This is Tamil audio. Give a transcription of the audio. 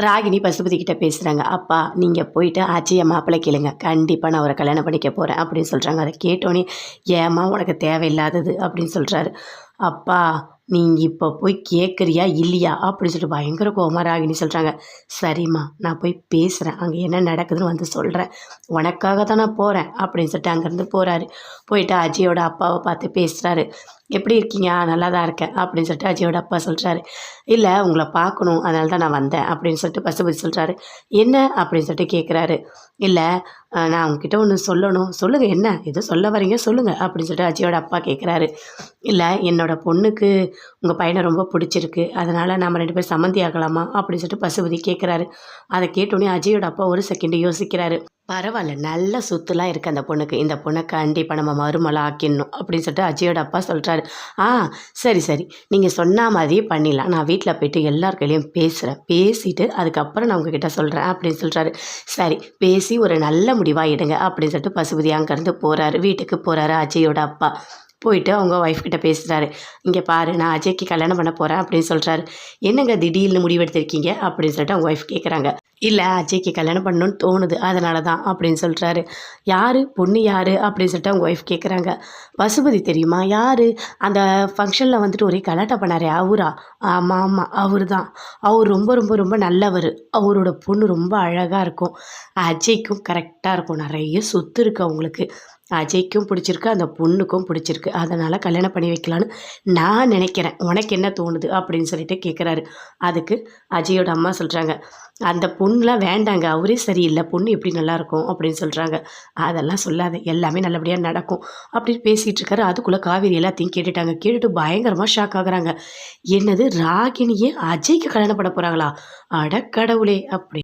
ராகினி பசுபதி கிட்ட பேசுகிறாங்க. அப்பா நீங்கள் போயிட்டு அஜய மாப்பிள்ளை கேளுங்க, கண்டிப்பாக நான் அவரை கல்யாணம் பண்ணிக்க போகிறேன் அப்படின்னு சொல்கிறாங்க. அதை கேட்டோன்னே ஏம்மா உனக்கு தேவையில்லாதது அப்படின்னு சொல்கிறாரு. அப்பா நீங்கள் இப்போ போய் கேட்குறியா இல்லையா அப்படின்னு சொல்லிட்டு பயங்கர கோவமா ராகினி சொல்கிறாங்க. சரிம்மா நான் போய் பேசுகிறேன், அங்கே என்ன நடக்குதுன்னு வந்து சொல்கிறேன், உனக்காக தான் நான் போகிறேன் அப்படின்னு சொல்லிட்டு அங்கேருந்து போகிறாரு. போயிட்டு அஜயோட அப்பாவை பார்த்து பேசுகிறாரு. எப்படி இருக்கீங்க? நல்லா தான் இருக்கேன் அப்படின்னு சொல்லிட்டு அஜயோட அப்பா சொல்கிறாரு. இல்லை உங்களை பார்க்கணும் அதனால தான் நான் வந்தேன் அப்படின்னு சொல்லிட்டு பசுபதி சொல்கிறாரு. என்ன அப்படின்னு சொல்லிட்டு கேட்குறாரு. இல்லை நான் உங்ககிட்ட ஒன்று சொல்லணும். சொல்லுங்கள், என்ன எதோ சொல்ல வரீங்க சொல்லுங்கள் அப்படின்னு சொல்லிட்டு அஜயோட அப்பா கேட்குறாரு. இல்லை என்னோடய பொண்ணுக்கு உங்கள் பையனை ரொம்ப பிடிச்சிருக்கு, அதனால் நம்ம 2 பேரும் சம்மந்தி ஆகலாமா அப்படின்னு சொல்லிட்டு பசுபதி கேட்குறாரு. அதை கேட்டோன்னே அஜயோட அப்பா ஒரு செகண்ட் யோசிக்கிறாரு. பரவாயில்ல, நல்ல சொத்துலாம் இருக்குது அந்த பொண்ணுக்கு, இந்த பொண்ணை கண்டிப்பாக நம்ம மருமலை ஆக்கிடணும் அப்படின்னு சொல்லிட்டு அஜயோட அப்பா சொல்கிறாரு. சரி சரி, நீங்கள் சொன்ன மாதிரியே பண்ணிடலாம், நான் வீட்டில் போய்ட்டு எல்லார் கையிலையும் பேசுகிறேன், பேசிவிட்டு அதுக்கப்புறம் நான் உங்ககிட்ட சொல்கிறேன் அப்படின்னு சொல்கிறாரு. சரி பேசி ஒரு நல்ல முடிவாக எடுங்க அப்படின்னு சொல்லிட்டு பசுபதி அங்கேருந்து போகிறாரு. வீட்டுக்கு போகிறாரு அஜயோட அப்பா. போயிட்டு அவங்க ஒய்ஃப் கிட்ட பேசுகிறாரு. இங்கே பாரு நான் அஜய்க்கு கல்யாணம் பண்ண போகிறேன் அப்படின்னு சொல்கிறாரு. என்னங்க திடீர்னு முடிவெடுத்திருக்கீங்க அப்படின்னு சொல்லிட்டு அவங்க ஒய்ஃப் கேட்குறாங்க. இல்லை அஜய்க்கு கல்யாணம் பண்ணணும்னு தோணுது அதனால தான் அப்படின்னு சொல்கிறாரு. யார் பொண்ணு யார் அப்படின்னு சொல்லிட்டு அவங்க ஒய்ஃப் கேட்குறாங்க. பசுபதி தெரியுமா? யார் அந்த ஃபங்க்ஷனில் வந்துட்டு ஒரே கலாட்டா பண்ணாரே அவரா? ஆமாம் ஆமாம் அவர் தான். அவர் ரொம்ப ரொம்ப ரொம்ப நல்லவர். அவரோட பொண்ணு ரொம்ப அழகாக இருக்கும், அஜய்க்கும் கரெக்டாக இருக்கும், நிறைய சொத்து இருக்குது அவங்களுக்கு, அஜய்க்கும் பிடிச்சிருக்கு, அந்த பொண்ணுக்கும் பிடிச்சிருக்கு, அதனால் கல்யாணம் பண்ணி வைக்கலான்னு நான் நினைக்கிறேன், உனக்கு என்ன தோணுது அப்படின்னு சொல்லிட்டு கேட்குறாரு. அதுக்கு அஜயோட அம்மா சொல்கிறாங்க. அந்த பொண்ணுலாம் வேண்டாங்க, அவரே சரியில்லை, பொண்ணு எப்படி நல்லாயிருக்கும் அப்படின்னு சொல்கிறாங்க. அதெல்லாம் சொல்லாத, எல்லாமே நல்லபடியாக நடக்கும் அப்படின்னு பேசிகிட்டு இருக்காரு. அதுக்குள்ளே காவேரி எல்லாத்தையும் கேட்டுட்டாங்க. கேட்டுட்டு பயங்கரமாக ஷாக் ஆகுறாங்க. என்னது ராகினியே அஜய்க்கு கல்யாணம் பண்ண போகிறாங்களா? அட கடவுளே அப்படி